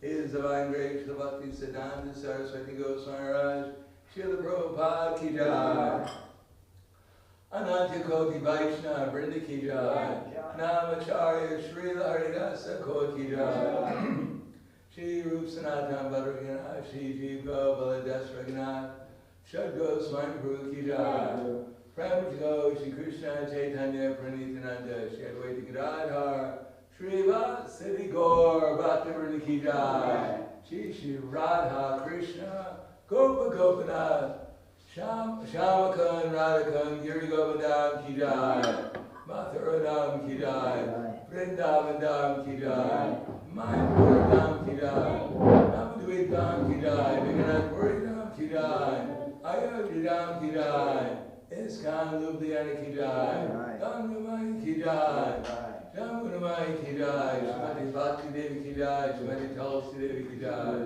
His Divine Grace, the Bhakti Siddhanta Saraswati Goswami Maharaj, Srila Prabhupada ki jai. Anantya Koti Vaishnava Vrinda ki jai. Namacharya Srila Haridasa Koti jai. Shri Rup Sanatan Bhadragana, Shri Jiva Baladas Raghunath, Shad Goswami Prabhu ki jai. Prabhu Shri Krishna Chaitanya Pranithananda, Shri Advaita Gadadhar, Shri Vasari Gaur Bhaktivinoda ki jai. Shri Radha Krishna Gopa Gopinath Shamakan Radhakan Giri Govardhan ki jai. Mathura Dham ki jai. Vrindavan Dham ki jai. Mayapur Dham ki jai. Navadvip Dham ki jai. Viganath Puri Dham ki jai. Ayodhya Dham ki jai. ISKCON Ljubljana ki jai. Dhanamai ki jai. Dhammanamai ki jai, Srimati Bhakti Devi ki jai, Srimati Tulsi Devi ki jai,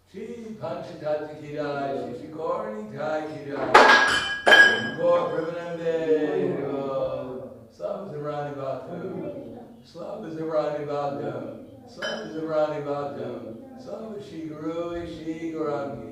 Shri Panchatattva ki jai, Shri Gaurani Thai ki jai, Gaur Premanande, Slava Zarani Bhaktam, Slava Zarani Bhaktam, Slava Zarani Bhaktam, Slava Shri Guru Shri Gaurangi.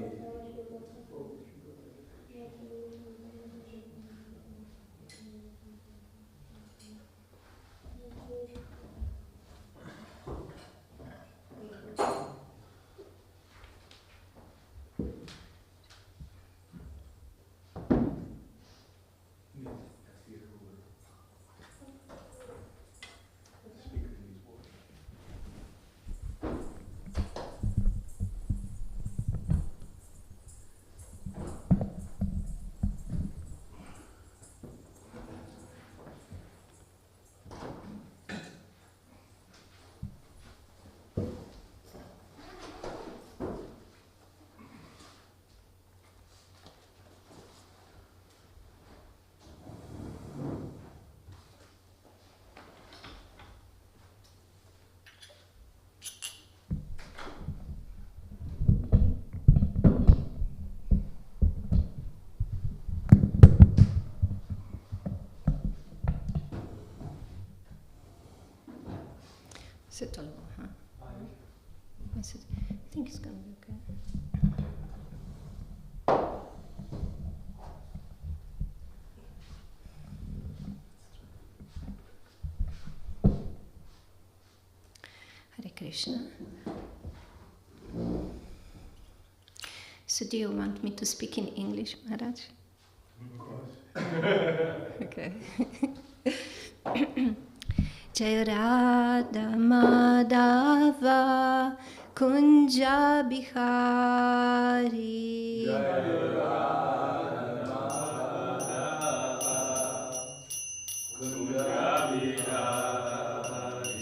Sit a little, huh? I think it's going to be okay. Hare Krishna. So do you want me to speak in English, Maharaj? Of course. Okay. Jaya Radha Madhava Kunja Bihari. Jaya Radha Madhava Kunja Bihari.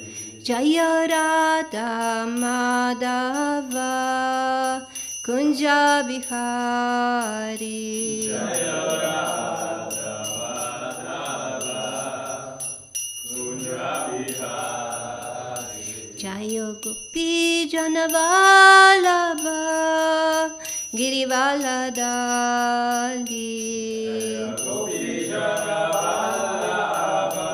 Jaya Radha Madhava Kunja Bihari. Jaya Jaya Gopi Janavalabha Girivala Dali. Gopi Janavalabha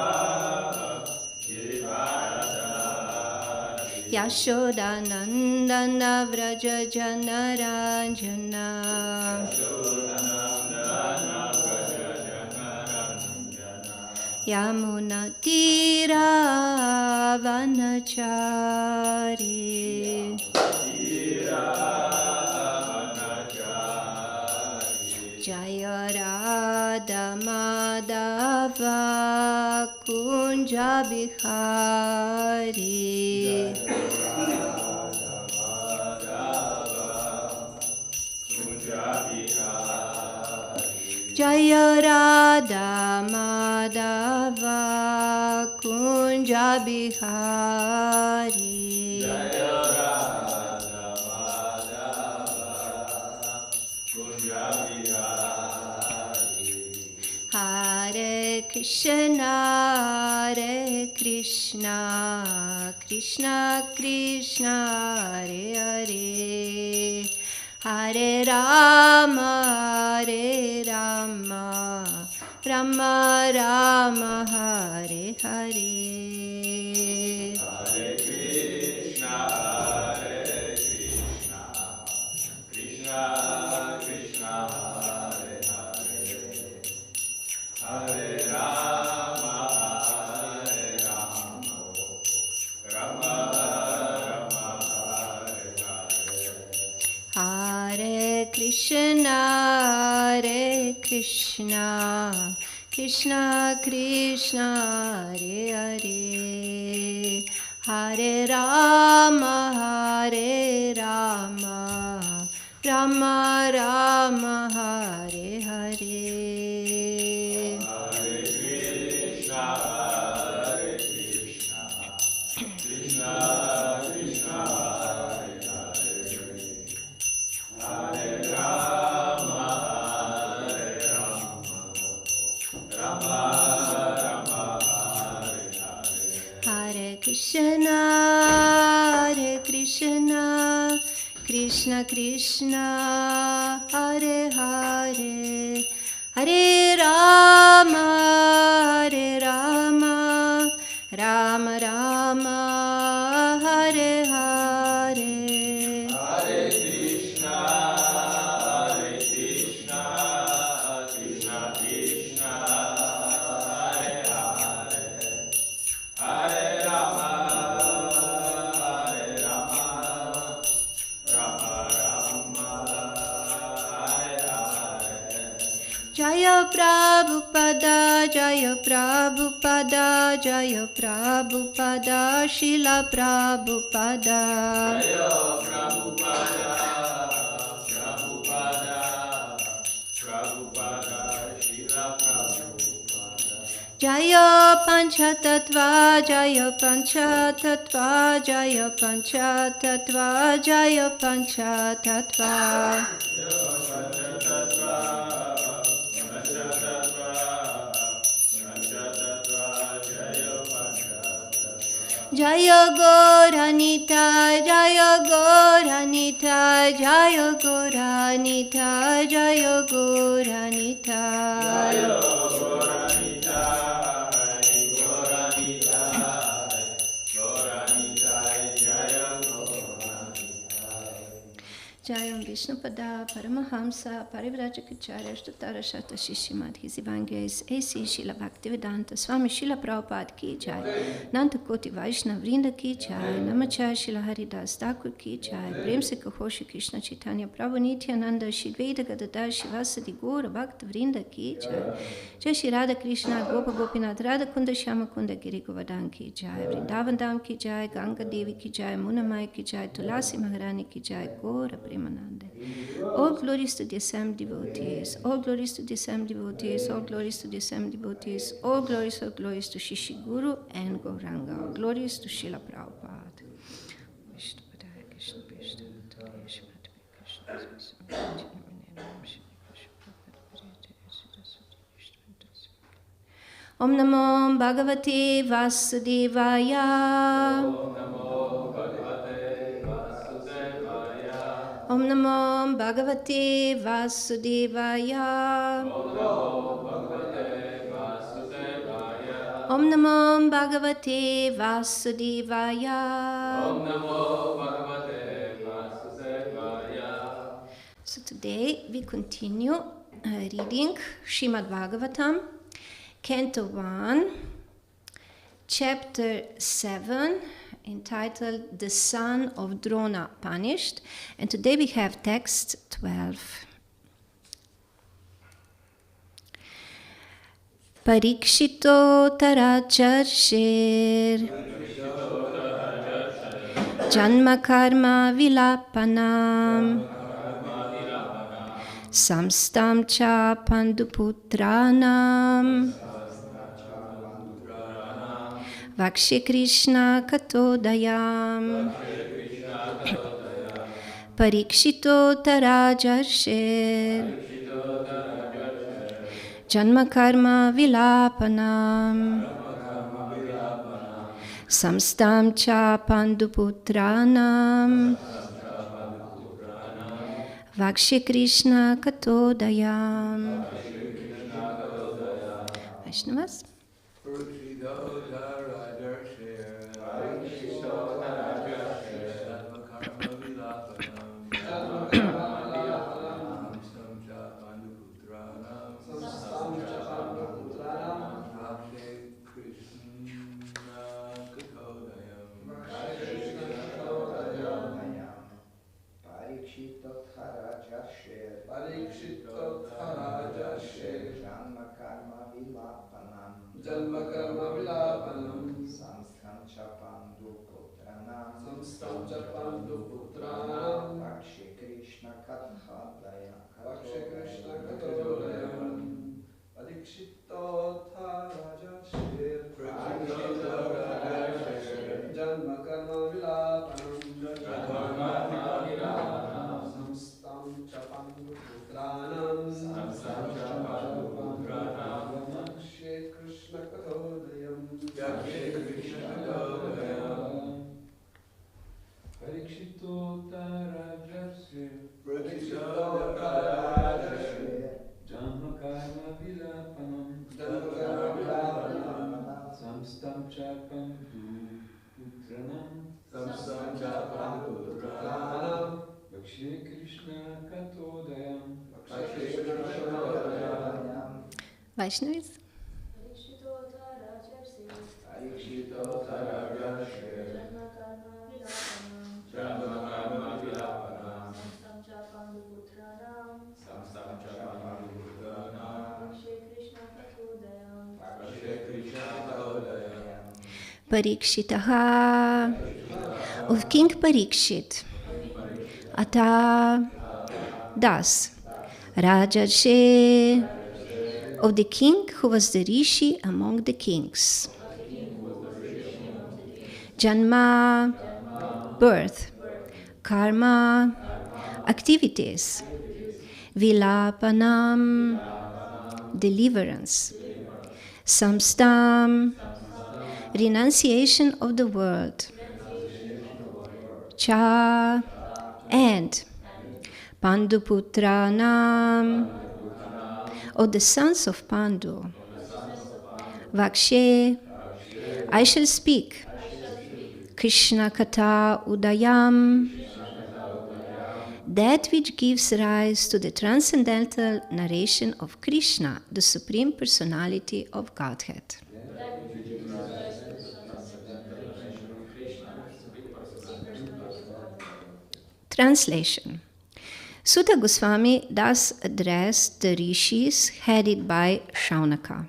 Girivala Dali. Yashoda Nandana Vraja Janaranjana. Yamuna Tira Vanachari. Jaya Radha Madhava Kunja Bihari. Jaya Radha Madhava Kunja Bihari. Hare Krishna, Hare Krishna, Krishna Krishna, Hare Hare, Hare Rama, Hare Rama, Rama Rama, Hare Hare. Hare Krishna, Krishna Krishna, Hare Hare, Hare Rama, Hare Rama, Rama Rama, Hare Hare. Hare Krishna, Hare Krishna, Krishna Krishna, Hare Hare, Hare Rama, Hare Rama, Rama Rama, Hare Hare. Hare Krishna, Krishna Krishna, Hare Hare, Hare Rama, Hare Rama, Rama Rama, Hare Hare. Hare Krishna, Hare Krishna, Krishna Krishna, Hare Hare, Hare Rama, Hare Rama, Rama Rama, Hare Hare. Hare Krishna, Krishna Krishna, Hare Hare, Hare Rama, Rama Rama, Hare Hare. Jaya Prabhupada, Jaya Prabhupada, Jaya Prabhupada, Srila Prabhupada. Jaya Prabhupada, Prabhupada, Prabhupada, Srila Prabhupada. Jaya Panchatattva, Jaya Panchatattva, Jaya Panchatattva, Jaya Panchatattva. Jaya Gauranita, Jaya Gauranita, Jaya Gauranita, Jaya Gauranita. Jayam Vishnupada, Paramahamsa, Parivrajacacharya, Shtutara Shata Shishimad, His Evangelists, A.C. Srila Bhaktivedanta, Swami Srila Prabhupada ki jai, Nanta Koti Vaishnava Vrinda ki jai, Namacharya Srila Haridas Thakur ki jai, Prem se Kaho Shri Krishna Chaitanya Prabhu Nityananda, Shri Veda Gadadhar Shivasadi Gora Bhakta Vrinda ki jai, Jai Shri Radha Krishna Gopa Gopinath Radha Kunda Shama Kunda Giri Govardhan ki jai, Vrindavan Dham ki jai, Ganga Devi ki jai, Munamai ki jai, Tulasi Maharani ki jai, Gora Prema Manjari. All glories to the assembled devotees, all glories to the assembled devotees, all glories to the assembled devotees, all glories to Shishi Guru and Gauranga, all glories to Srila Prabhupada. Om Namo Bhagavate Vasudevaya. Om Namo Bhagavate Vasudevaya. Om Namo Bhagavate Vasudevaya. So today we continue reading Srimad Bhagavatam, Canto 1, Chapter 7, entitled The Son of Drona Punished. And today we have text 12. Parikshito taracharshir Janma karma vilapanam Samstam cha panduputranam Vakshe Krishna katodayam Parikshito tarajarshir Janma karma vilapanam Samstam cha panduputranam Vakshe Krishna katodayam. Vaishnavas. Vaishnavas. Parikshitaha, of King Parikshit, Ata Das, Rajarshi, of the king who was the rishi among the kings. Janma, birth. Karma, activities. Vilapanam, deliverance. Samstam, renunciation of the world. Cha, and. Panduputranam, of the sons of Pandu. Vakshe, I shall speak. Krishna Kata Udayam, that which gives rise to the transcendental narration of Krishna, the Supreme Personality of Godhead. Translation. Sutta Goswami thus addressed the rishis headed by Shaunaka.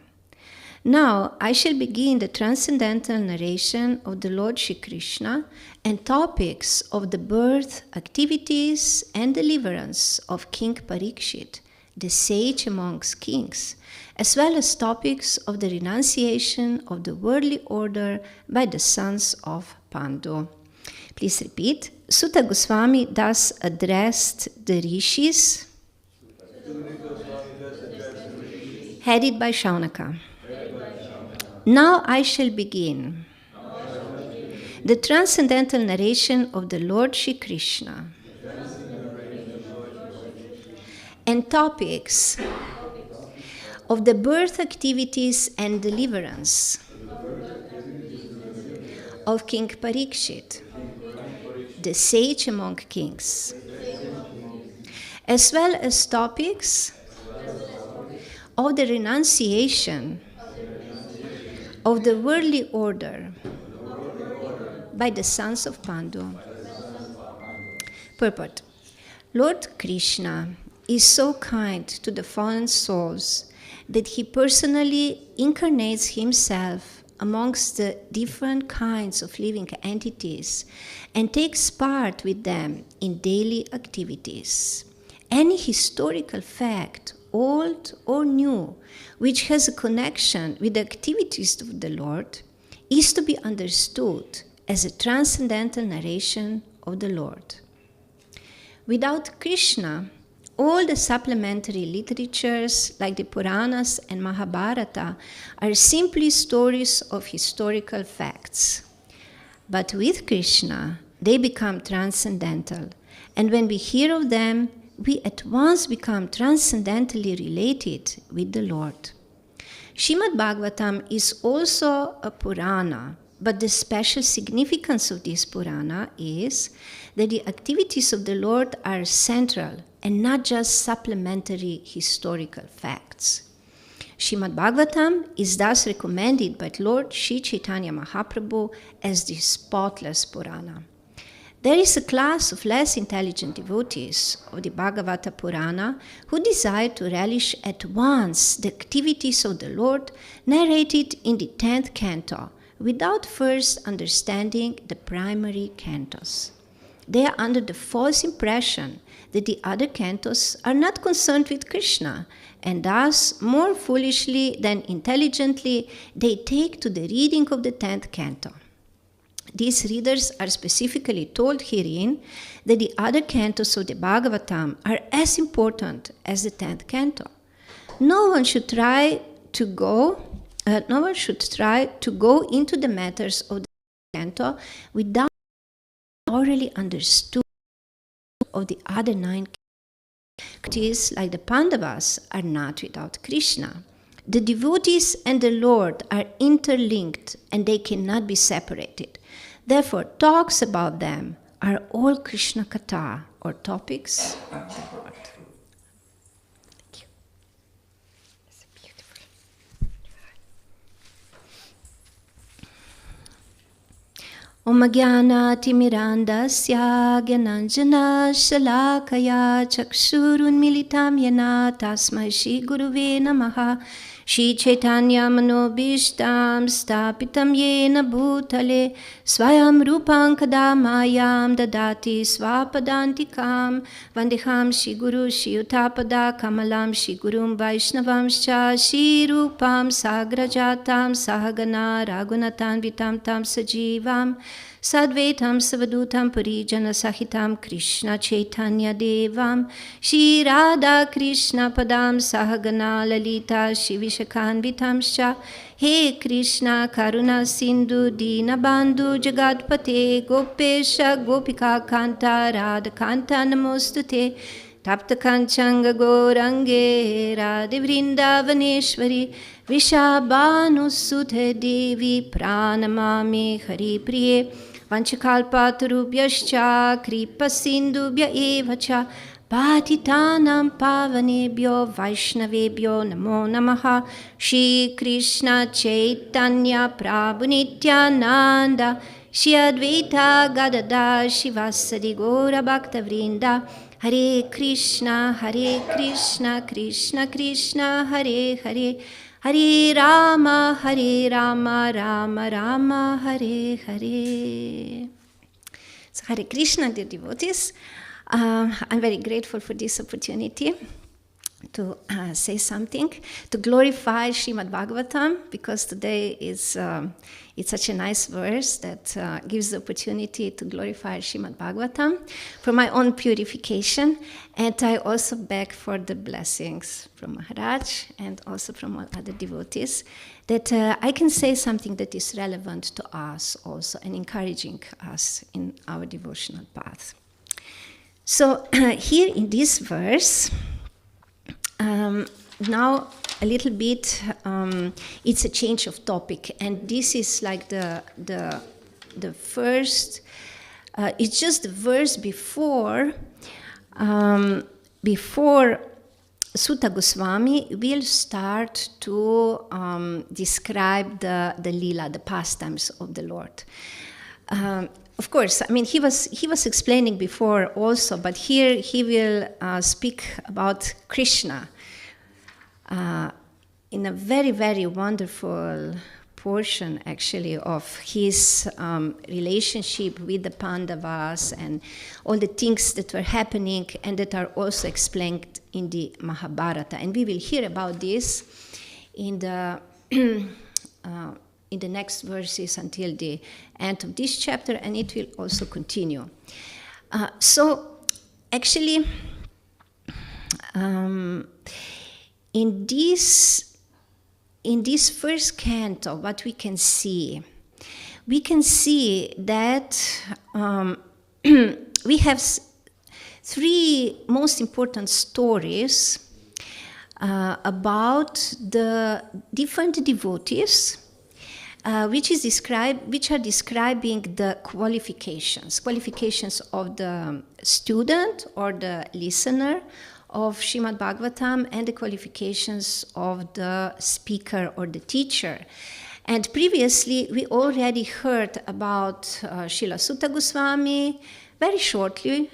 Now I shall begin the transcendental narration of the Lord Shri Krishna and topics of the birth, activities, and deliverance of King Parikshit, the sage amongst kings, as well as topics of the renunciation of the worldly order by the sons of Pandu. Please repeat. Sutta Goswami thus addressed the rishis headed by Shaunaka. Now I shall begin the transcendental narration of the Lord Shri Krishna and topics of the birth, activities, and deliverance of King Parikshit, the sage among kings, as well as topics of the renunciation of the worldly order by the sons of Pandu. Purport. Lord Krishna is so kind to the fallen souls that he personally incarnates himself amongst the different kinds of living entities and takes part with them in daily activities. Any historical fact, old or new, which has a connection with the activities of the Lord, is to be understood as a transcendental narration of the Lord. Without Krishna, all the supplementary literatures like the Puranas and Mahabharata are simply stories of historical facts. But with Krishna, they become transcendental, and when we hear of them, we at once become transcendentally related with the Lord. Srimad Bhagavatam is also a Purana, but the special significance of this Purana is that the activities of the Lord are central and not just supplementary historical facts. Srimad Bhagavatam is thus recommended by Lord Sri Chaitanya Mahaprabhu as the spotless Purana. There is a class of less intelligent devotees of the Bhagavata Purana who desire to relish at once the activities of the Lord narrated in the 10th canto without first understanding the primary cantos. They are under the false impression that the other cantos are not concerned with Krishna, and thus, more foolishly than intelligently, they take to the reading of the 10th canto. These readers are specifically told herein that the other cantos of the Bhagavatam are as important as the 10th canto. No one should try to go into the matters of the canto without thoroughly understood of the other 9 cantos. Like the Pandavas are not without Krishna. The devotees and the Lord are interlinked and they cannot be separated. Therefore, talks about them are all Krishna Katha, or topics of the Lord. Thank you. That's beautiful. Om Jnana Timirandasya Gyananjana Shalakaya Chakshurun Militam Yena Tasmai Shri Guruve Namaha Shri Chaitanya Manobishtam Stapitam Yena Bhutale Swayam Rupam Kadamayam Dadati Swapadantikam Vandeham Shri Guru Shri Utapada Kamalam Shri Gurum Vaishnavamscha Shri Rupam Sagrajatam Sahagana Raghunatan Vitam Tam Sajivam Sadvetam Savadutam Parijana Sahitam Krishna Chaitanya Devam Shri Radha Krishna Padam Sahagana Lalita Shri Vishakhanvitamscha He Krishna Karuna Sindhu Dina Bandhu Jagatpate Gopesha Gopika Kanta Radha Kanta Namostute Tapta Kanchanga Gorange Radhe Vrindavaneshwari Vishabhanu Sudhe Devi Pranamami Hari Priye Vanchakalpatarubhyascha Kripa Sindhubhya Evacha Patitanam Pavanebhyo Vaishnavebhyo Namo Namaha Shri Krishna Chaitanya Prabhu Nityananda Shri Advaita Gadada Shivasadi Gora Bhakta Vrinda Hare Krishna Krishna Krishna Hare Hare Hare Rama Rama Rama Hare Hare. So Hare Krishna, dear devotees. I'm very grateful for this opportunity to say something, to glorify Srimad Bhagavatam, because today is it's such a nice verse that gives the opportunity to glorify Srimad Bhagavatam for my own purification, and I also beg for the blessings from Maharaj and also from all other devotees that I can say something that is relevant to us also and encouraging us in our devotional path. So here in this verse, now a little bit, it's a change of topic, and this is like the first. It's just the verse before Sutta Goswami will start to describe the lila, the pastimes of the Lord. Of course, I mean, he was explaining before also, but here he will speak about Krishna in a very, very wonderful portion, actually, of his relationship with the Pandavas and all the things that were happening and that are also explained in the Mahabharata. And we will hear about this in the next verses until the end of this chapter, and it will also continue. So, actually, in this first canto, what we can see that we have three most important stories about the different devotees, which are describing the qualifications of the student or the listener of Srimad Bhagavatam and the qualifications of the speaker or the teacher. And previously, we already heard about Srila Sutta Goswami, very shortly,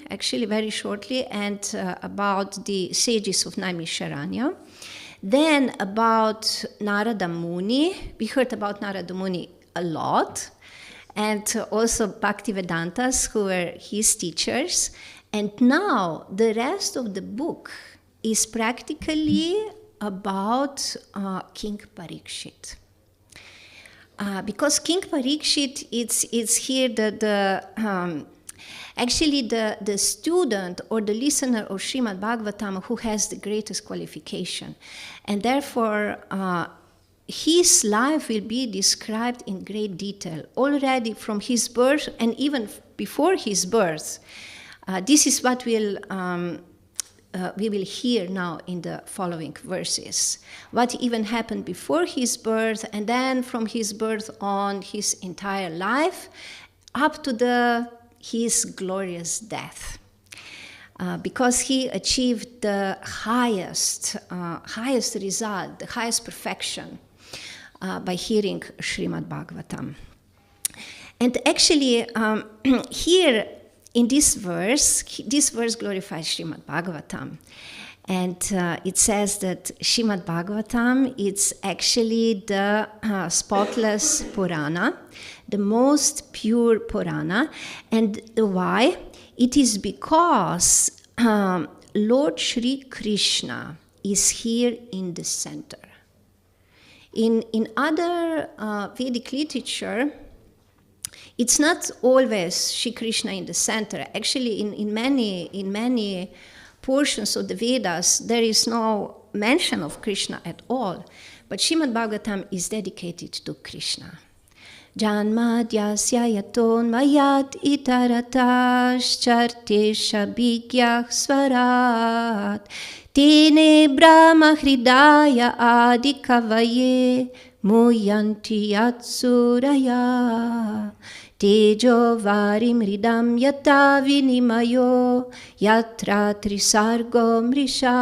and about the sages of Naimisharanya. Then about Narada Muni. We heard about Narada Muni a lot, and also Bhaktivedantas, who were his teachers. And now the rest of the book is practically about King Parikshit. Because King Parikshit, it's here actually the student or the listener of Srimad Bhagavatam who has the greatest qualification. And therefore, his life will be described in great detail, already from his birth and even before his birth. This is what we will hear now in the following verses. What even happened before his birth, and then from his birth on, his entire life, up to his glorious death. Because he achieved the highest result, the highest perfection by hearing Srimad Bhagavatam. And actually, here, in this verse glorifies Srimad Bhagavatam. And it says that Srimad Bhagavatam is actually the spotless Purana, the most pure Purana. And why? It is because Lord Shri Krishna is here in the center. In other Vedic literature, it's not always Shri Krishna in the center. Actually, in many portions of the Vedas, there is no mention of Krishna at all. But Srimad Bhagavatam is dedicated to Krishna. Janmadyasya yaton mayat itaratas chartesha bhigyah svarat tene brahma hridaya adikavaye muyanti yatsuraya tejo varim ridam yata vinimayo yatra trisargo mrisha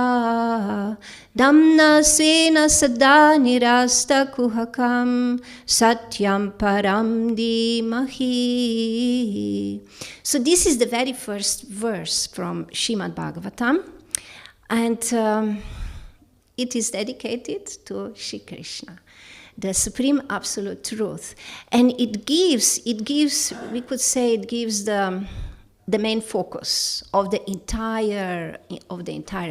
damna svena sada nirasta kuhakam satyam param dimahi. So this is the very first verse from Srimad Bhagavatam, and it is dedicated to Shri Krishna, the supreme absolute truth. And it gives, we could say, it gives the main focus of the entire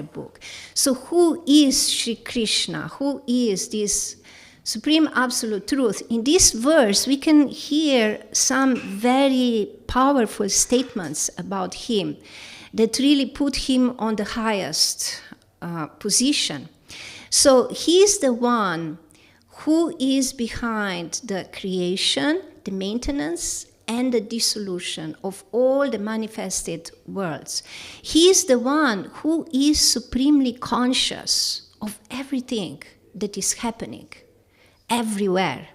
book. So who is Shri Krishna? Who is this supreme absolute truth? In this verse, we can hear some very powerful statements about him that really put him on the highest position. So he is the one who is behind the creation, the maintenance, and the dissolution of all the manifested worlds. He is the one who is supremely conscious of everything that is happening everywhere.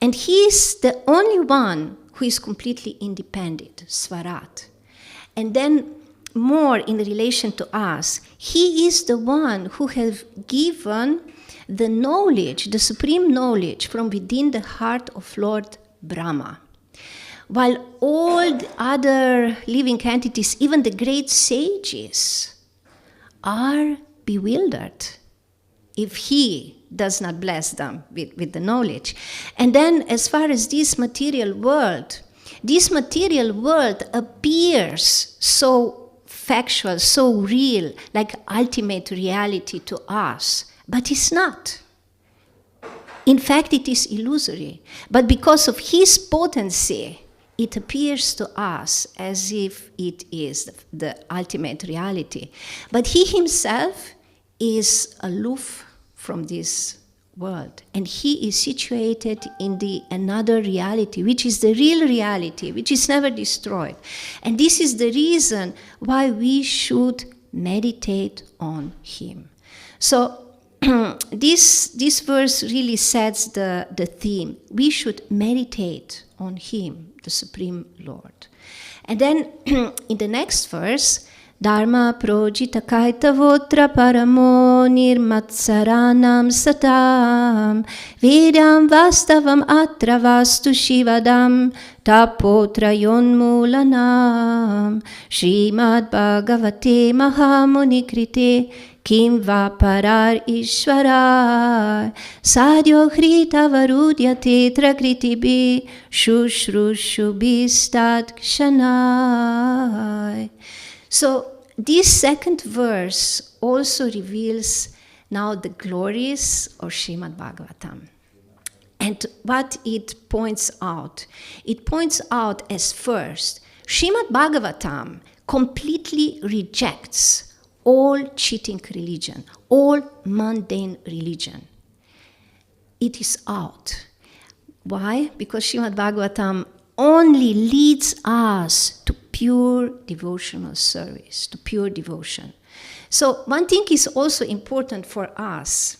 And he is the only one who is completely independent, Svarat. And then more in relation to us. He is the one who has given the knowledge, the supreme knowledge from within the heart of Lord Brahma. While all the other living entities, even the great sages, are bewildered if he does not bless them with the knowledge. And then as far as this material world appears so factual, so real, like ultimate reality to us, but it's not. In fact, it is illusory. But because of his potency, it appears to us as if it is the ultimate reality. But he himself is aloof from this world, and he is situated in the another reality, which is the real reality, which is never destroyed. And this is the reason why we should meditate on him. So this verse really sets the theme. We should meditate on him, the Supreme Lord. And then in the next verse, Dharma projita kaitavotra paramo nirmatsaranam satam vedam vastavam atra vastu shivadam tapotra yonmulanam Srimad Bhagavate Mahamuni krite kim va parar ishvarar sadhyo hrita varudyate trakritibi shushrushubistat kshanai. So this second verse also reveals now the glories of Srimad Bhagavatam. And what it points out as first, Srimad Bhagavatam completely rejects all cheating religion, all mundane religion. It is out. Why? Because Srimad Bhagavatam only leads us to pure devotional service, to pure devotion. So one thing is also important for us,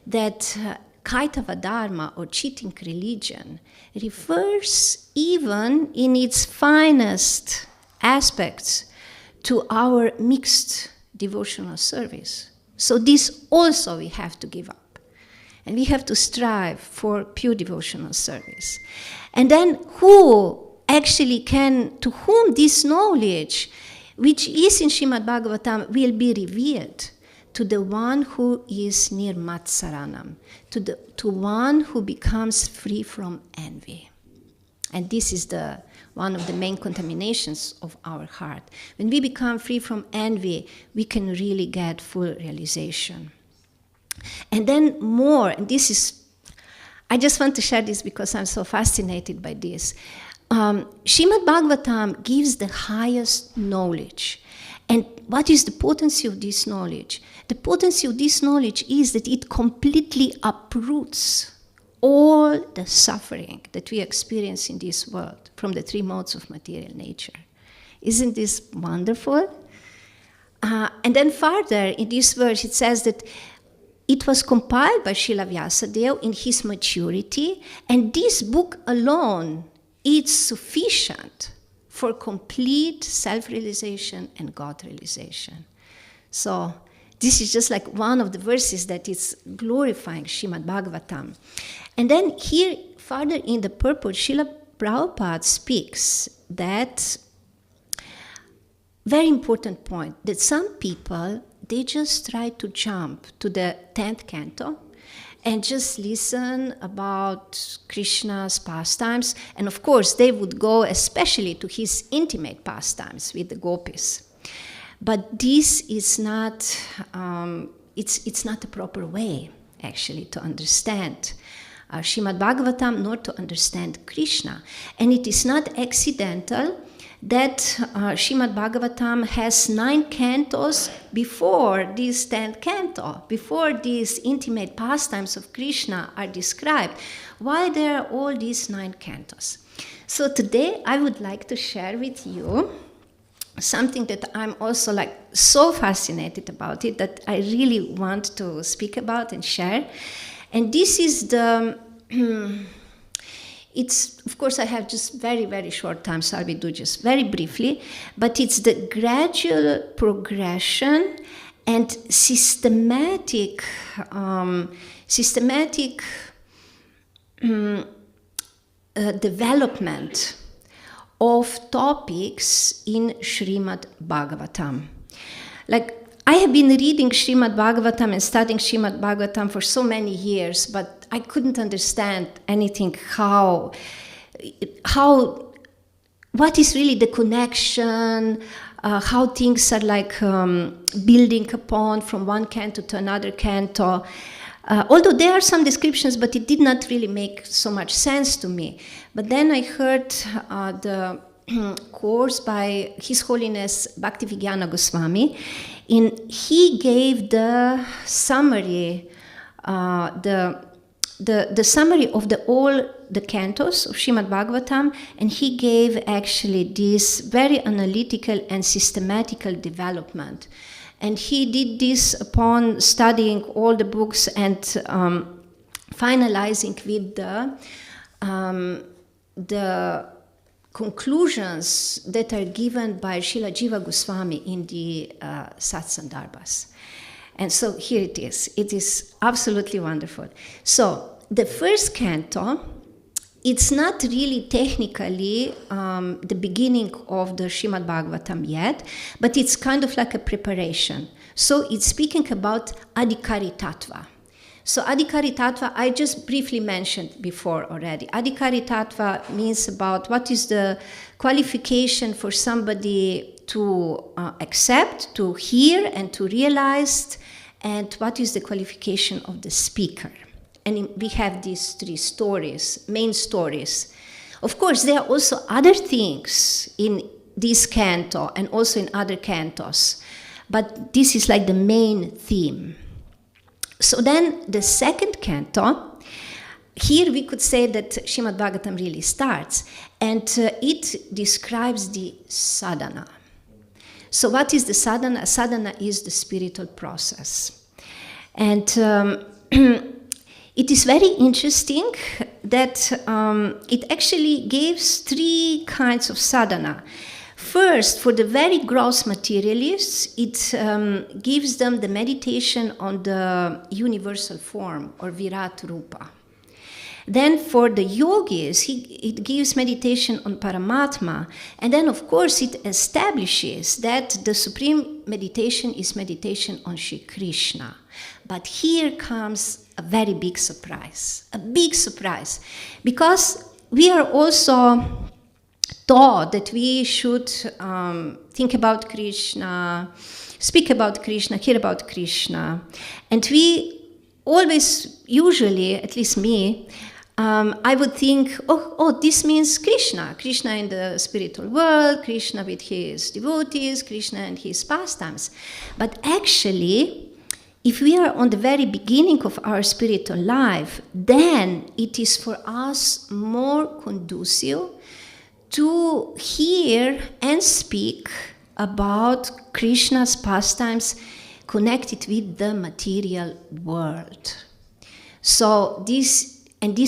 that Kaitava Dharma or cheating religion refers even in its finest aspects to our mixed devotional service. So this also we have to give up. And we have to strive for pure devotional service. And then who actually to whom this knowledge, which is in Srimad Bhagavatam, will be revealed? To the one who is nirmatsaranam, to one who becomes free from envy. And this is one of the main contaminations of our heart. When we become free from envy, we can really get full realization. And then more, and I just want to share this because I'm so fascinated by this. Srimad Bhagavatam gives the highest knowledge. And what is the potency of this knowledge? The potency of this knowledge is that it completely uproots all the suffering that we experience in this world from the three modes of material nature. Isn't this wonderful? And then further, in this verse, it says that it was compiled by Srila Vyasadeva in his maturity, and this book alone is sufficient for complete self-realization and God-realization. So this is just like one of the verses that is glorifying Srimad Bhagavatam. And then here, further in the purport, Srila Prabhupada speaks that very important point, that some people, they just try to jump to the 10th canto and just listen about Krishna's pastimes. And of course, they would go especially to his intimate pastimes with the gopis. But this is not, it's not the proper way, actually, to understand Srimad Bhagavatam, nor to understand Krishna. And it is not accidental that Srimad Bhagavatam has 9 cantos before this 10th canto, before these intimate pastimes of Krishna are described. Why there are all these 9 cantos? So today I would like to share with you something that I'm also so fascinated about it that I really want to speak about and share. And this is it's, of course, I have just very, very short time, so I will do just very briefly, but it's the gradual progression and systematic development of topics in Srimad Bhagavatam. Like, I have been reading Srimad Bhagavatam and studying Srimad Bhagavatam for so many years, but I couldn't understand anything what is really the connection, how things are like building upon from one canto to another canto. Although there are some descriptions, but it did not really make so much sense to me. But then I heard the course by His Holiness Bhaktivedanta Goswami, and he gave the summary, the summary of all the cantos of Srimad Bhagavatam, and he gave actually this very analytical and systematical development. And he did this upon studying all the books and finalizing with the conclusions that are given by Srila Jiva Goswami in the Satsandarbhas. And so here it is. It is absolutely wonderful. So the first canto, it's not really technically the beginning of the Srimad Bhagavatam yet, but it's kind of like a preparation. So it's speaking about Adhikari Tattva. So Adhikari Tattva, I just briefly mentioned before already. Adhikari Tattva means about what is the qualification for somebody to accept, to hear, and to realize, and what is the qualification of the speaker. And we have these three stories, main stories. Of course, there are also other things in this canto and also in other cantos, but this is like the main theme. So then the second canto, here we could say that Srimad Bhagavatam really starts, and it describes the sadhana. So what is the sadhana? Sadhana is the spiritual process. And it is very interesting that it actually gives three kinds of sadhana. First, for the very gross materialists, it gives them the meditation on the universal form, or Virat Rupa. Then for the yogis, it gives meditation on Paramatma. And then, of course, it establishes that the supreme meditation is meditation on Shri Krishna. But here comes a very big surprise, because we are also taught that we should think about Krishna, speak about Krishna, hear about Krishna. And we always, usually, at least me, I would think, oh, this means Krishna in the spiritual world, Krishna with his devotees, Krishna and his pastimes. But actually, if we are on the very beginning of our spiritual life, then it is for us more conducive to hear and speak about Krishna's pastimes connected with the material world. So these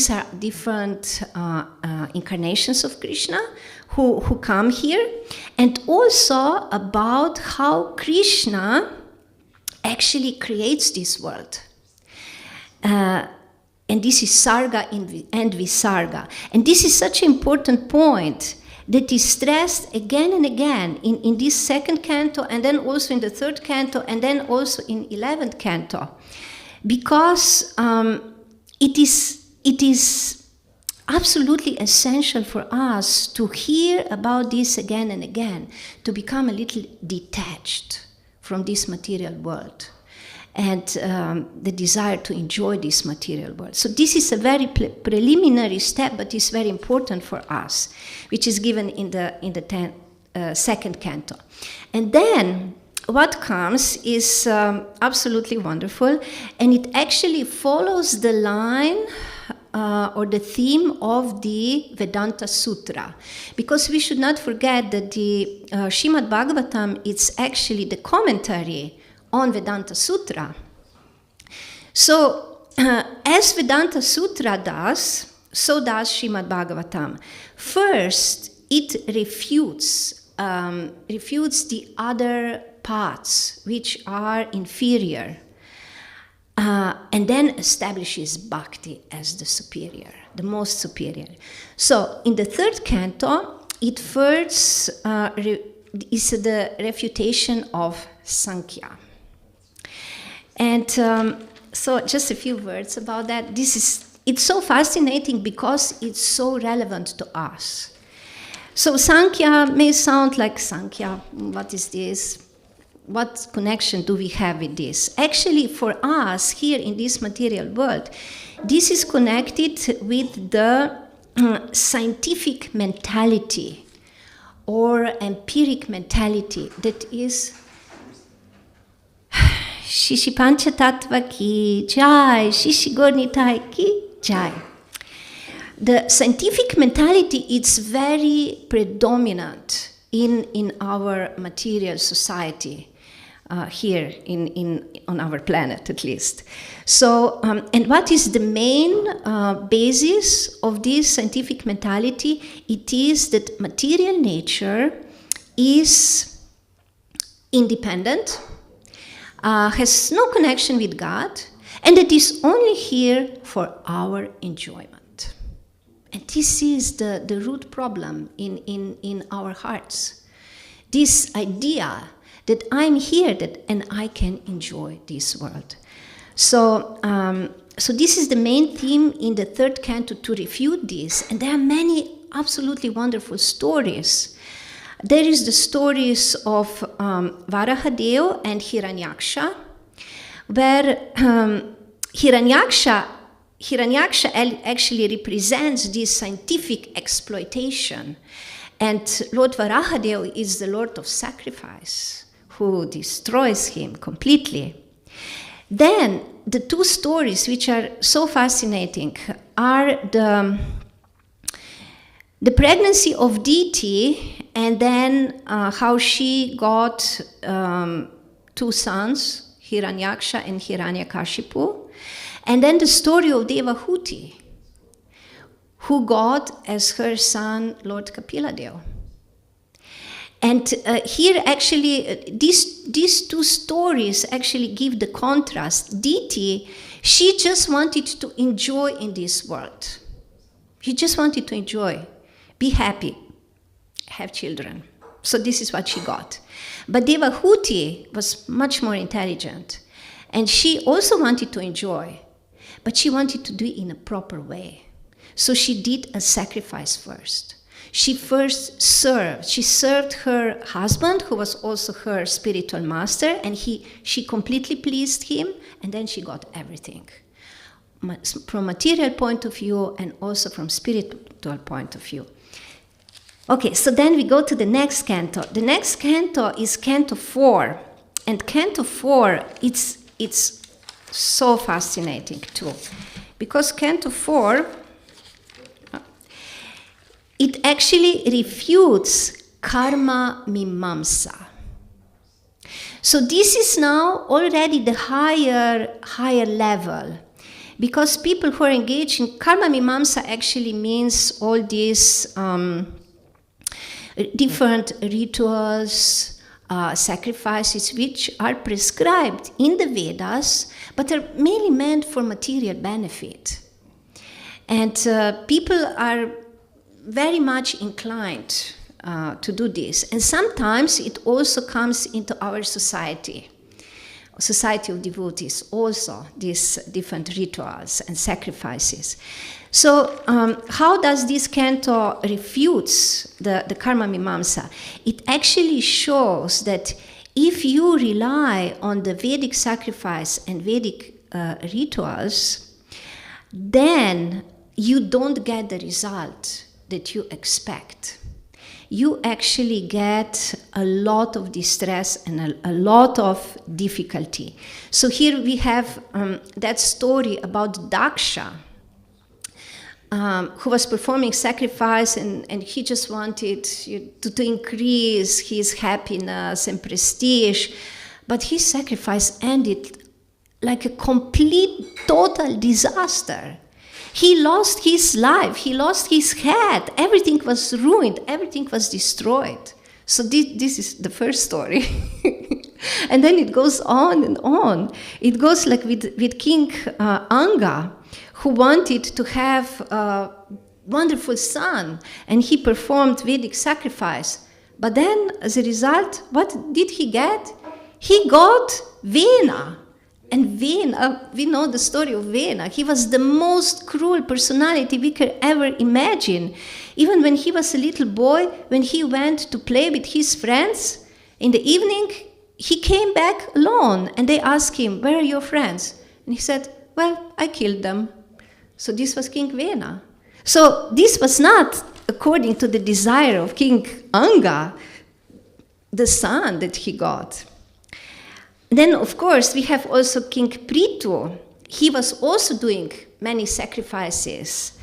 are different incarnations of Krishna who come here, and also about how Krishna actually creates this world. And this is Sarga and Visarga. And this is such an important point that is stressed again and again in this second canto, and then also in the third canto, and then also in 11th canto. Because it is absolutely essential for us to hear about this again and again, to become a little detached from this material world and the desire to enjoy this material world. So this is a very preliminary step, but it's very important for us, which is given in the second canto. And then what comes is absolutely wonderful, and it actually follows the line or the theme of the Vedanta Sutra. Because we should not forget that the Srimad Bhagavatam is actually the commentary on Vedanta Sutra. So, as Vedanta Sutra does, so does Srimad Bhagavatam. First, it refutes the other paths which are inferior, and then establishes bhakti as the superior, the most superior. So in the third canto, it first is the refutation of Sankhya. And so just a few words about that. It's so fascinating because it's so relevant to us. So Sankhya may sound like Sankhya. What is this? What connection do we have with this? Actually, for us here in this material world, this is connected with the scientific mentality or empiric mentality that is Shishi Panchatattva ki jai, Shishi Gornitai ki jai. The scientific mentality is very predominant in our material society. Here on our planet, at least. So, and what is the main basis of this scientific mentality? It is that material nature is independent, has no connection with God, and it is only here for our enjoyment. And this is the root problem in our hearts. This idea that I'm here and I can enjoy this world. So this is the main theme in the third canto, to refute this. And there are many absolutely wonderful stories. There is the stories of Varahadeva and Hiranyaksha, where Hiranyaksha actually represents this scientific exploitation. And Lord Varahadeva is the Lord of sacrifice, who destroys him completely. Then the two stories which are so fascinating are the pregnancy of Diti, and then how she got two sons, Hiranyaksha and Hiranyakashipu, and then the story of Devahuti, who got as her son Lord Kapiladeva. And here actually, these two stories actually give the contrast. Diti, she just wanted to enjoy in this world. She just wanted to enjoy, be happy, have children. So this is what she got. But Devahuti was much more intelligent. And she also wanted to enjoy, but she wanted to do it in a proper way. So she did a sacrifice first. She first served. She served her husband, who was also her spiritual master, and she completely pleased him, and then she got everything. From material point of view and also from spiritual point of view. Okay, so then we go to the next canto. The next canto is Canto 4. And Canto 4, it's so fascinating too. Because Canto 4, it actually refutes karma mimamsa. So this is now already the higher level, because people who are engaged in karma mimamsa actually means all these different rituals, sacrifices which are prescribed in the Vedas, but are mainly meant for material benefit. And people are very much inclined to do this. And sometimes it also comes into our society of devotees, also these different rituals and sacrifices. So how does this canto refutes the karma mimamsa? It actually shows that if you rely on the Vedic sacrifice and Vedic rituals, then you don't get the result that you expect. You actually get a lot of distress and a lot of difficulty. So here we have that story about Daksha, who was performing sacrifice, and he just wanted to increase his happiness and prestige, but his sacrifice ended like a complete, total disaster. He lost his life, he lost his head, everything was ruined, everything was destroyed. So this is the first story. And then it goes on and on. It goes like with King Anga, who wanted to have a wonderful son, and he performed Vedic sacrifice. But then, as a result, what did he get? He got Vena. And Vena, we know the story of Vena. He was the most cruel personality we could ever imagine. Even when he was a little boy, when he went to play with his friends, in the evening, he came back alone. And they asked him, "Where are your friends?" And he said, "Well, I killed them." So this was King Vena. So this was not according to the desire of King Anga, the son that he got. Then, of course, we have also King Prithu. He was also doing many sacrifices,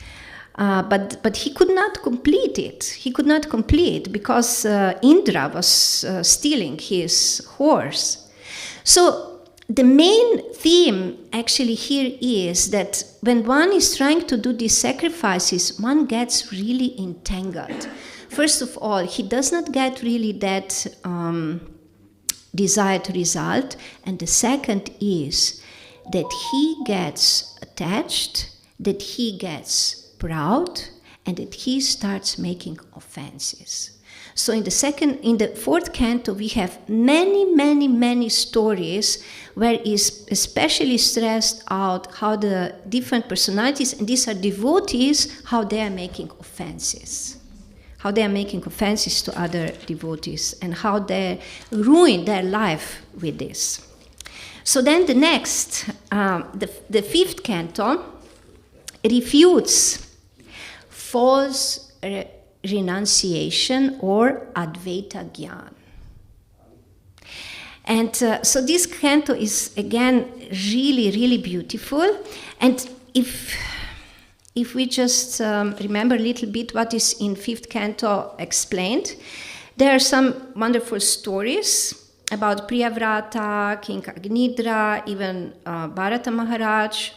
but he could not complete it. He could not complete because Indra was stealing his horse. So the main theme actually here is that when one is trying to do these sacrifices, one gets really entangled. First of all, he does not get really that desired result, and the second is that he gets attached, that he gets proud, and that he starts making offenses. So in the fourth canto, we have many stories where is especially stressed out how the different personalities, and these are devotees, how they are making offenses. How they are making offenses to other devotees, and how they ruin their life with this. So then the next, the fifth canto, refutes false renunciation or Advaita Gyan. And so this canto is, again, really beautiful. And if we just remember a little bit what is in fifth canto explained, there are some wonderful stories about Priyavrata, King Agnidra, even Bharata Maharaj.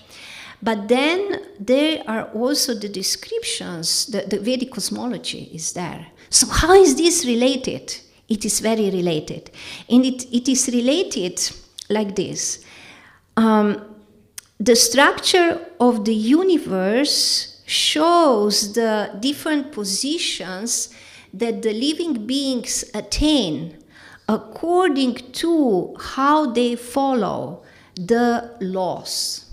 But then there are also the descriptions, the Vedic cosmology is there. So how is this related? It is very related. And it is related like this. The structure of the universe shows the different positions that the living beings attain according to how they follow the laws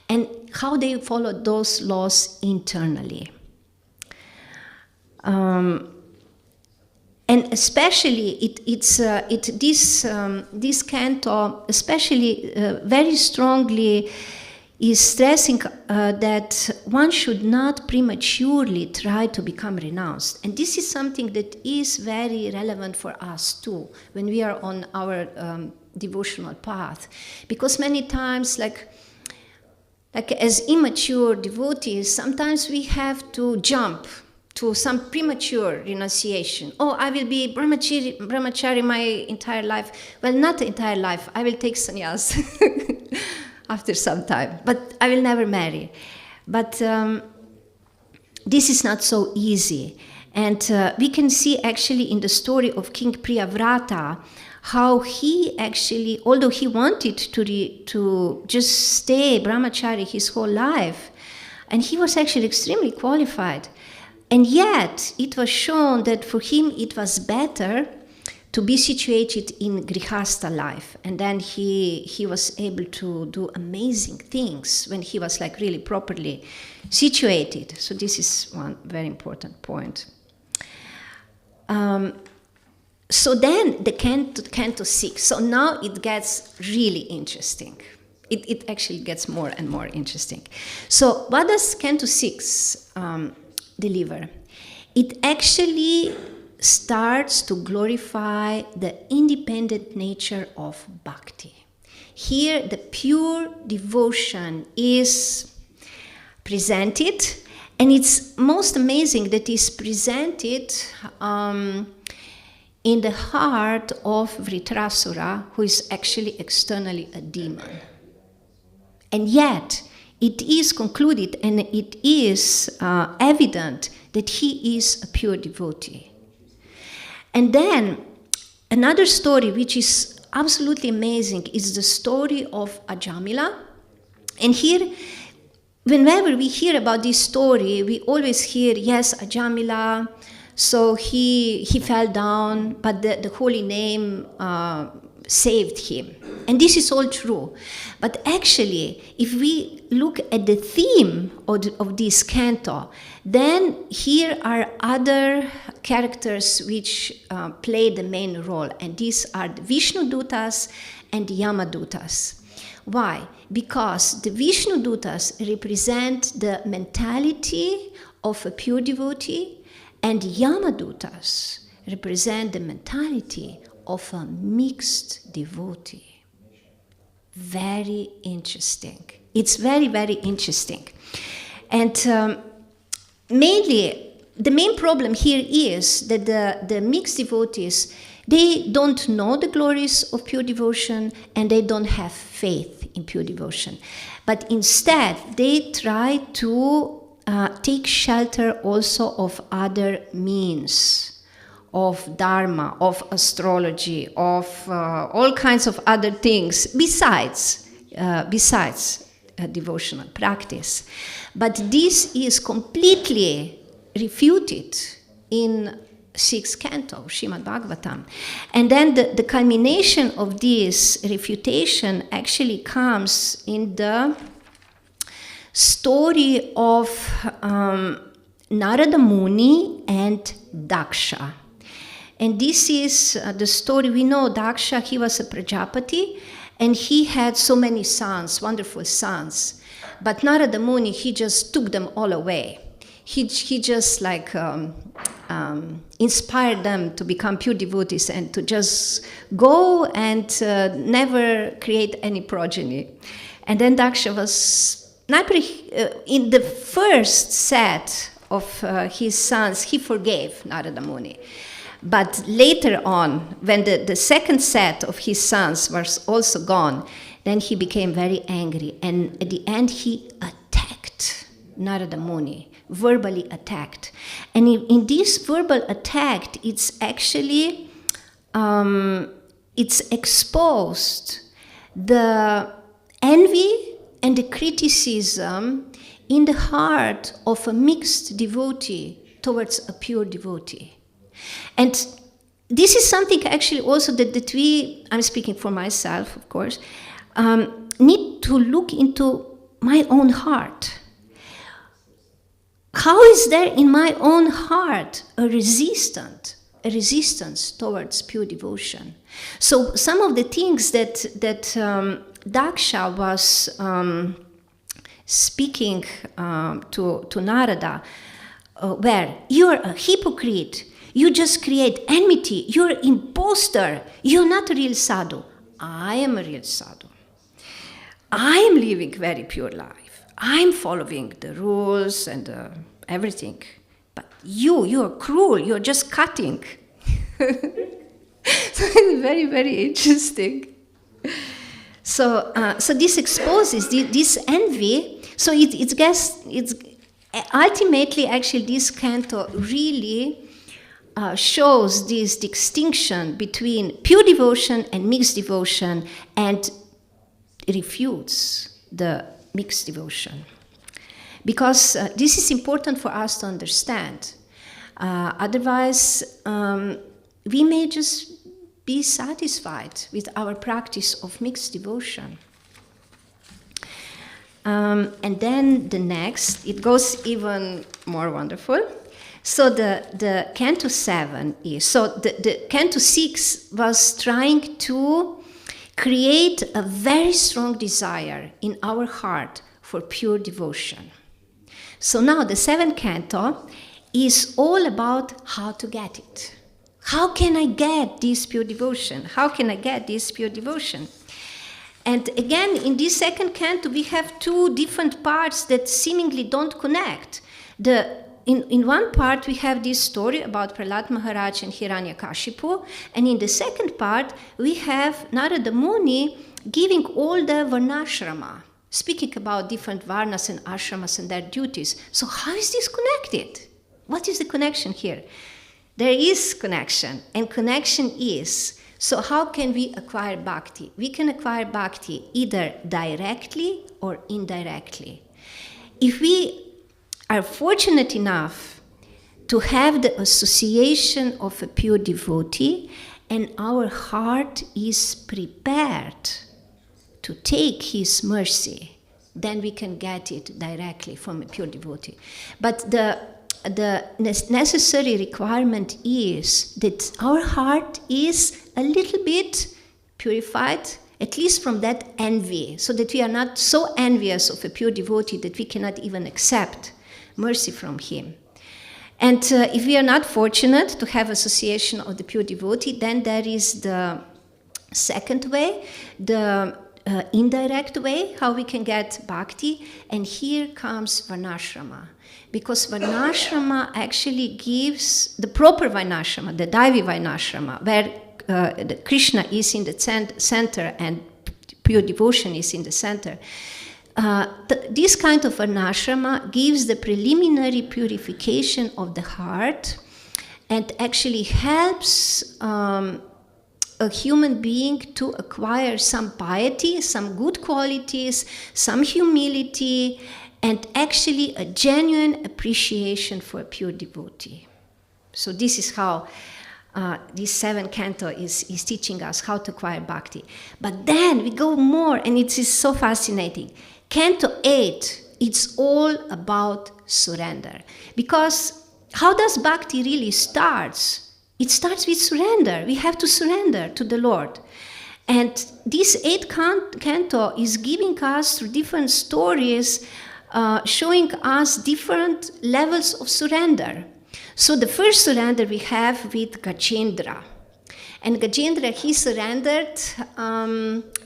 and how they follow those laws internally. And especially this canto especially very strongly is stressing that one should not prematurely try to become renounced. And this is something that is very relevant for us too, when we are on our devotional path. Because many times, like as immature devotees, sometimes we have to jump to some premature renunciation. Oh, I will be brahmachari my entire life. Well, not the entire life. I will take sannyas after some time, but I will never marry. But this is not so easy. And we can see actually in the story of King Priyavrata how he actually, although he wanted to just stay brahmachari his whole life, and he was actually extremely qualified, and yet it was shown that for him it was better to be situated in grihastha life, and then he was able to do amazing things when he was like really properly situated. So this is one very important point. So then the canto 6. So now it gets really interesting. It actually gets more and more interesting. So what does canto 6 deliver? It actually starts to glorify the independent nature of bhakti. Here the pure devotion is presented, and it's most amazing that it's presented in the heart of Vritrasura, who is actually externally a demon. And yet, it is concluded and it is evident that he is a pure devotee. And then another story which is absolutely amazing is the story of Ajamila. And here, whenever we hear about this story, we always hear, yes, Ajamila, so he fell down, but the holy name saved him. And this is all true. But actually, if we look at the theme of this canto, then here are other characters which play the main role. And these are the Vishnu Dutas and the Yamadutas. Why? Because the Vishnu Dutas represent the mentality of a pure devotee, and Yamadutas represent the mentality of a mixed devotee. Very interesting. It's very, very interesting. And mainly, the main problem here is that the mixed devotees, they don't know the glories of pure devotion and they don't have faith in pure devotion. But instead, they try to take shelter also of other means, of dharma, of astrology, of all kinds of other things besides devotional practice. But this is completely refuted in 6th canto, Srimad Bhagavatam. And then the culmination of this refutation actually comes in the story of Narada Muni and Daksha. And this is the story. We know Daksha, he was a Prajapati, and he had so many sons, wonderful sons. But Narada Muni, he just took them all away. He just inspired them to become pure devotees and to just go and never create any progeny. And then Daksha was, in the first set of his sons, he forgave Narada Muni. But later on, when the second set of his sons was also gone, then he became very angry. And at the end, he attacked Narada Muni, verbally attacked. And in this verbal attack, it's actually, it's exposed the envy and the criticism in the heart of a mixed devotee towards a pure devotee. And this is something actually also that we, I'm speaking for myself, of course, need to look into my own heart. How is there in my own heart a resistance towards pure devotion? So some of the things that Daksha was speaking to Narada were, you're a hypocrite, you just create enmity, you're an imposter, you're not a real sadhu. I am a real sadhu. I am living very pure life. I'm following the rules and everything. But you're cruel, you're just cutting. So it's very, very interesting. So this exposes this envy. So it's ultimately actually this canto really shows this distinction between pure devotion and mixed devotion, and refutes the mixed devotion. Because this is important for us to understand. Otherwise, we may just be satisfied with our practice of mixed devotion. And then the next, it goes even more wonderful. So the Canto 7 is, so the Canto 6 was trying to create a very strong desire in our heart for pure devotion. So now the 7th canto is all about how to get it. How can I get this pure devotion? How can I get this pure devotion? And again, in this 2nd canto, we have two different parts that seemingly don't connect. In one part, we have this story about Prahlad Maharaj and Hiranyakashipu, and in the 2nd part, we have Narada Muni giving all the Varnashrama speaking about different varnas and ashramas and their duties. So how is this connected? What is the connection here? There is connection, and connection is, so how can we acquire bhakti? We can acquire bhakti either directly or indirectly. If we are fortunate enough to have the association of a pure devotee, and our heart is prepared to take his mercy, then we can get it directly from a pure devotee. But the necessary requirement is that our heart is a little bit purified, at least from that envy, so that we are not so envious of a pure devotee that we cannot even accept mercy from him. And if we are not fortunate to have association of the pure devotee, then there is the second way, the indirect way, how we can get bhakti. And here comes varnashrama. Because varnashrama actually gives the proper varnashrama, the Daivi varnashrama, where the Krishna is in the center and pure devotion is in the center. This kind of varnashrama gives the preliminary purification of the heart and actually helps a human being to acquire some piety, some good qualities, some humility, and actually a genuine appreciation for a pure devotee. So this is how this 7th canto is teaching us how to acquire bhakti. But then we go more, and it is so fascinating. Canto 8, it's all about surrender. Because how does bhakti really start? It starts with surrender. We have to surrender to the Lord. And this 8th canto is giving us through different stories, showing us different levels of surrender. So the first surrender we have with Gajendra. And Gajendra, he surrendered.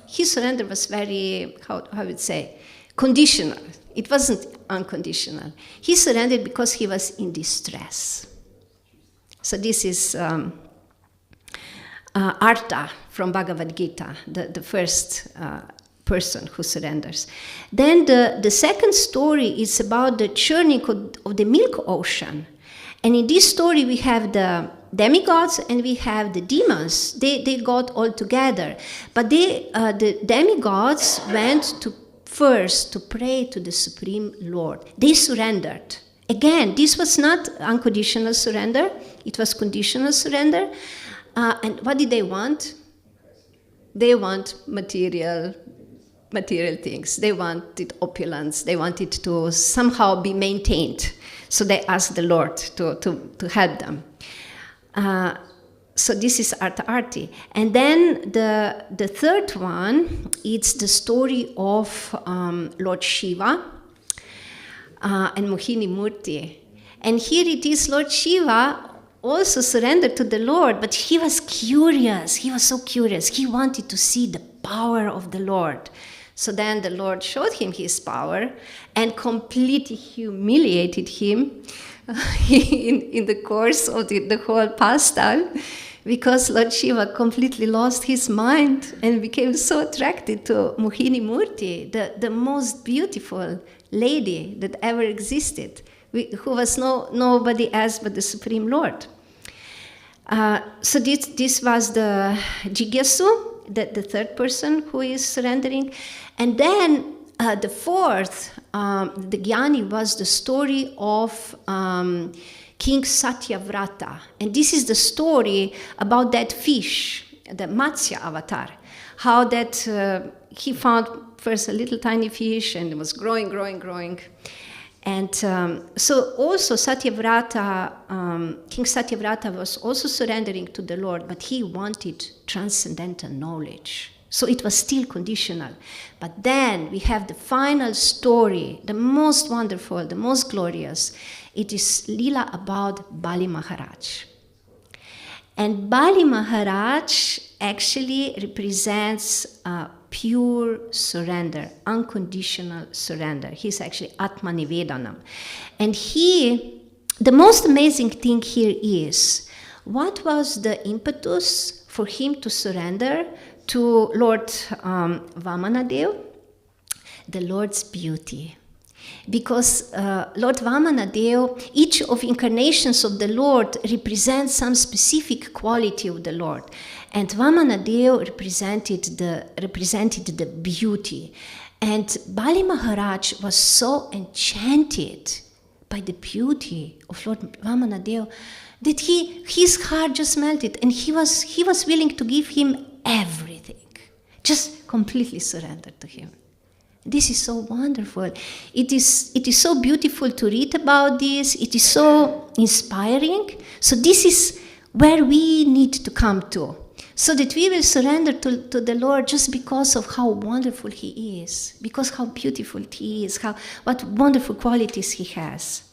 His surrender was very, how would say, conditional. It wasn't unconditional. He surrendered because he was in distress. So this is Artha from Bhagavad Gita, the first person who surrenders. Then the second story is about the churning of the milk ocean. And in this story we have the demigods and we have the demons. They got all together. But the demigods went first to pray to the Supreme Lord. They surrendered. Again, this was not unconditional surrender. It was conditional surrender. And what did they want? They want material things. They wanted opulence. They wanted to somehow be maintained. So they asked the Lord to help them. So this is Artha. And then the third one, it's the story of Lord Shiva and Mohini Murti. And here it is Lord Shiva also surrendered to the Lord, but he was curious. He was so curious. He wanted to see the power of the Lord. So then the Lord showed him his power and completely humiliated him in the course of the whole pastime, because Lord Shiva completely lost his mind and became so attracted to Mohini Murti, the most beautiful lady that ever existed, who was nobody else but the Supreme Lord. So this was the Jigyasu, the third person who is surrendering. And then the fourth, the Jnani, was the story of King Satyavrata. And this is the story about that fish, the Matsya avatar, how that he found first a little tiny fish and it was growing. And so also Satyavrata, King Satyavrata was also surrendering to the Lord, but he wanted transcendental knowledge. So it was still conditional. But then we have the final story, the most wonderful, the most glorious. It is Lila about Bali Maharaj. And Bali Maharaj actually represents pure surrender, unconditional surrender. He's actually Atma Nivedanam. And the most amazing thing here is, what was the impetus for him to surrender to Lord Vamanadev? the Lord's beauty. Because Lord Vamanadeva, each of incarnations of the Lord represents some specific quality of the Lord. And Vamanadeva represented the beauty. And Bali Maharaj was so enchanted by the beauty of Lord Vamanadeva that his heart just melted, and he was willing to give him everything, just completely surrendered to him. This is so wonderful. It is so beautiful to read about this. It is so inspiring. So this is where we need to come to, so that we will surrender to the Lord just because of how wonderful He is, because how beautiful He is, what wonderful qualities He has.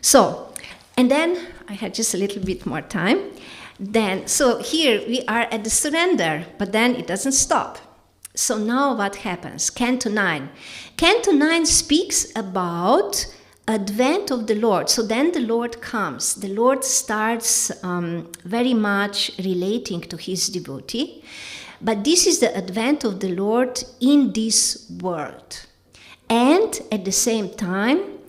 So, and then I had just a little bit more time. So here we are at the surrender, but then it doesn't stop. So now what happens? Canto 9. Canto 9 speaks about advent of the Lord. So then the Lord comes. The Lord starts very much relating to his devotee. But this is the advent of the Lord in this world. And at the same time,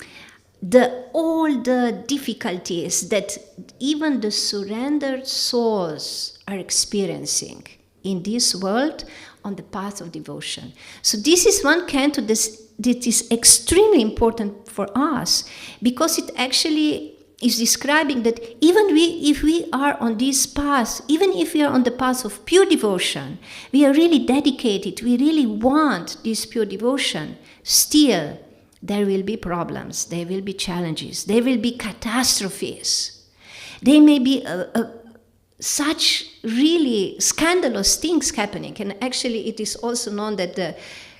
all the difficulties that even the surrendered souls are experiencing in this world on the path of devotion. So this is one canto that is extremely important for us, because it actually is describing that even if we are on this path, even if we are on the path of pure devotion, we are really dedicated, we really want this pure devotion, still there will be problems, there will be challenges, there will be catastrophes. There may be such really scandalous things happening. And actually it is also known that the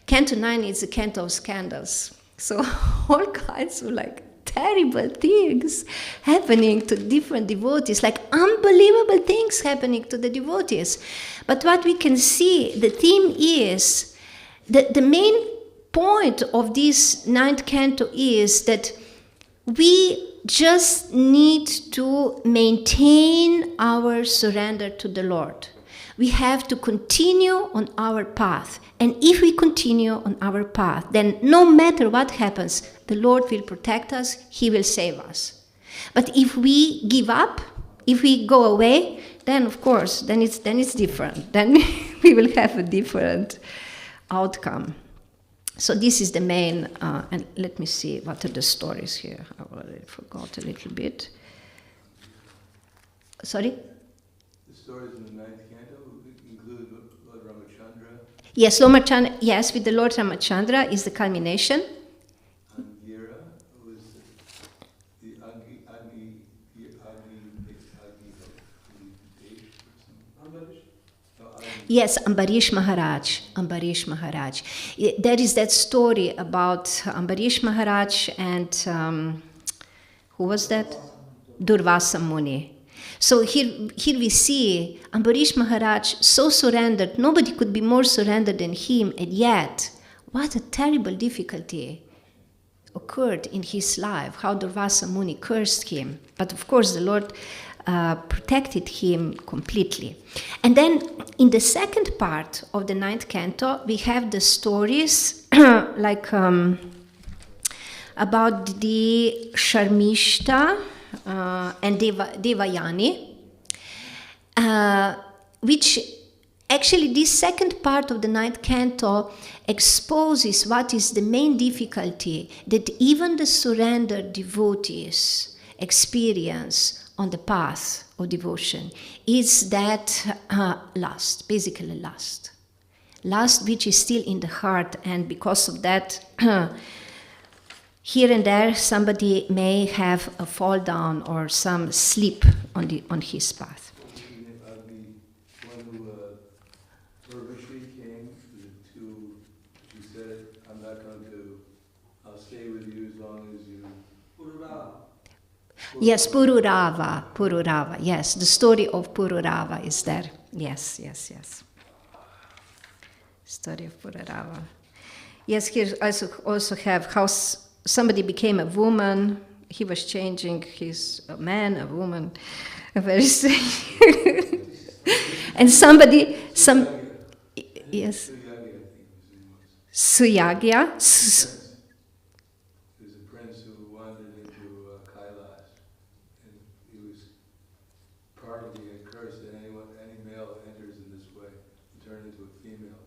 Canto 9 is the Canto of Scandals. So all kinds of terrible things happening to different devotees, unbelievable things happening to the devotees. But what we can see, the theme is, the main point of this 9th canto is that we just need to maintain our surrender to the Lord. We have to continue on our path. And if we continue on our path, then no matter what happens, the Lord will protect us, He will save us. But if we give up, if we go away, then of course, then it's different. Then we will have a different outcome. So this is the main, and let me see, what are the stories here? I already forgot a little bit. Sorry? The stories in the 9th canto include Lord Ramachandra. Yes, Lord Ramachandra, yes, with the Lord Ramachandra is the culmination. Angira was the Yes, Ambarish Maharaj. There is that story about Ambarish Maharaj and who was that? Durvasa Muni. So here we see Ambarish Maharaj so surrendered, nobody could be more surrendered than him, and yet what a terrible difficulty occurred in his life, how Durvasa Muni cursed him. But of course the Lord protected him completely. And then in the second part of the 9th canto, we have the stories about the Sharmishta and Devayani, which actually this second part of the 9th canto exposes what is the main difficulty that even the surrendered devotees experience on the path of devotion, is that lust, basically lust. Lust which is still in the heart, and because of that, here and there somebody may have a fall down or some slip on his path. She said, I'm not going to, I'll stay with you as long as you... Yes, Pururava, yes, the story of Pururava is there. Yes. Story of Pururava. Yes, here also have how somebody became a woman, he was changing his man, a woman, a very strange. And yes. Suyagya. There's a prince who wandered into Kailash, and he was probably a curse that any male enters in this way will turn into a female.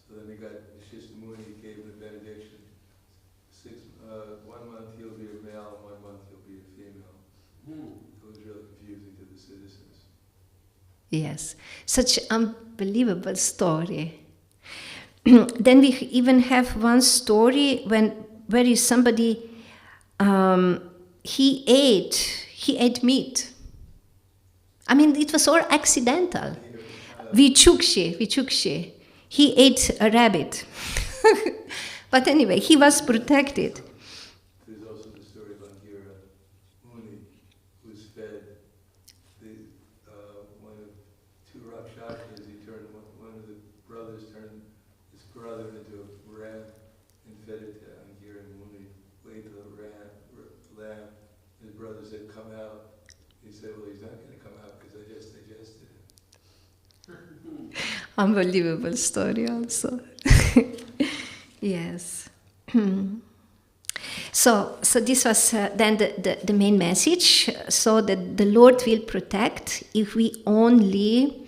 So then he got Shistamuni, he gave him the benediction. 1 month he'll be a male, and 1 month he'll be a female. It was really confusing to the citizens. Yes, such unbelievable story. Then we even have one story where is somebody he ate meat. I mean, it was all accidental. Vichukshi. He ate a rabbit. But anyway, he was protected. There's also the story about Muni, who was fed one of 2 Rakshasas. He turned one of the brothers turned his brother into a ram and fed it to Angira Muni. Weighed the lamb. His brother said, "Come out." He said, "Well, he's not going to come out because I just digested it." Unbelievable story also. Yes. So this was then the main message, so that the Lord will protect if we only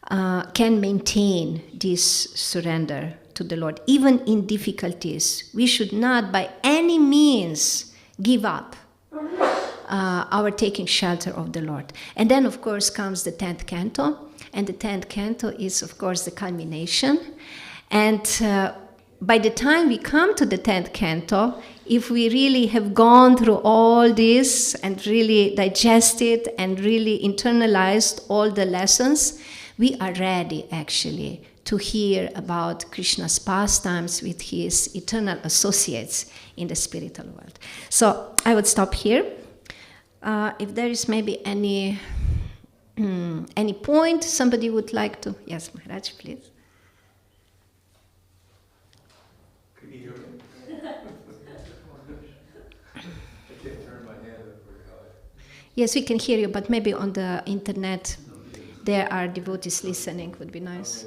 can maintain this surrender to the Lord, even in difficulties. We should not by any means give up our taking shelter of the Lord. And then, of course, comes the 10th canto, and the 10th canto is, of course, the culmination. And by the time we come to the 10th canto, if we really have gone through all this and really digested and really internalized all the lessons, we are ready actually to hear about Krishna's pastimes with his eternal associates in the spiritual world. So I would stop here. If there is maybe any point somebody would like to... Yes, Maharaj, please. Can you hear me? I can't turn my hand up very high. Yes, we can hear you, but maybe on the internet there are devotees listening, would be nice.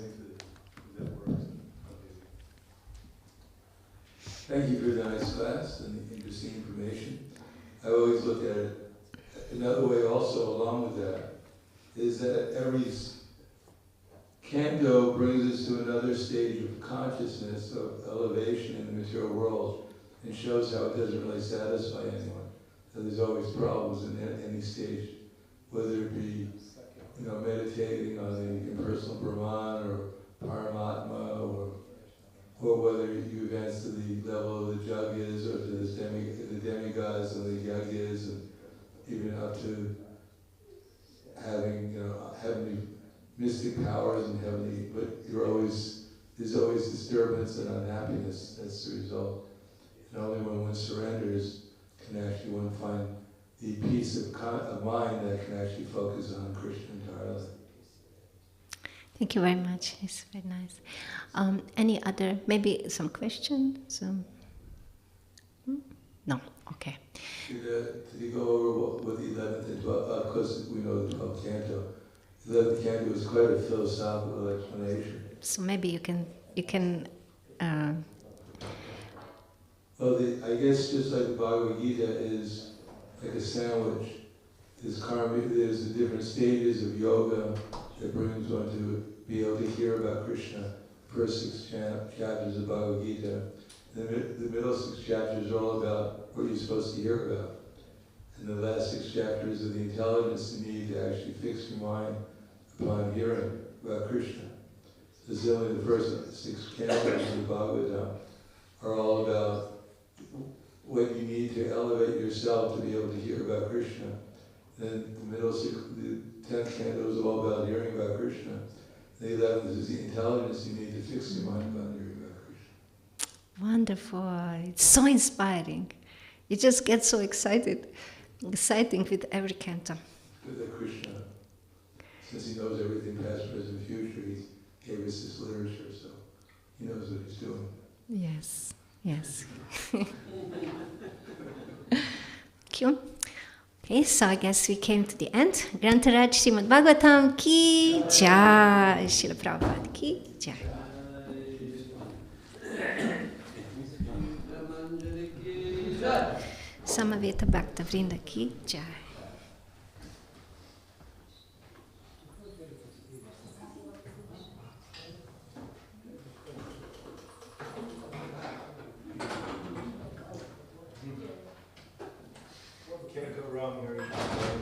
Thank you for the nice class and the interesting information. I always look at it. Another way also along with that is that every canto brings us to another stage of consciousness, of elevation in the material world, and shows how it doesn't really satisfy anyone. So there's always problems in any stage, whether it be meditating on the impersonal Brahman or Paramatma, or whether you advance to the level of the Jagyas or to the demigods and the Yagyas, and even up to having heavenly mystic powers and heavenly, but there's always disturbance and unhappiness. That's the result. And only when one surrenders can actually one find the peace of mind that can actually focus on Krishna entirely. Thank you very much. It's very nice. Any other, maybe some questions? No? Okay. Did you go over what the 11th and 12th, of course we know the 12th canto. The 11th canto is quite a philosophical explanation. So maybe you can. Well, I guess just like the Bhagavad Gita is like a sandwich. There's the different stages of yoga that brings one to be able to hear about Krishna. First 6 chapters of Bhagavad Gita. The middle 6 chapters are all about what you're supposed to hear about. And the last 6 chapters are the intelligence you need to actually fix your mind upon hearing about Krishna. This is only the first 6 cantos of the Bhagavatam are all about what you need to elevate yourself to be able to hear about Krishna. Then the 10th canto is all about hearing about Krishna. The 11th is the intelligence you need to fix your mind about hearing about Krishna. Wonderful. It's so inspiring. You just get so exciting with every canto. With the Krishna, since he knows everything past, present, future, he gave us this literature, so he knows what he's doing. Yes. Thank you. Okay, so I guess we came to the end. Grantaraj Srimad Bhagavatam ki jai. Srila Prabhupada ki jai. Samaveta Bhakta Vrinda ki jai. Can't go wrong here.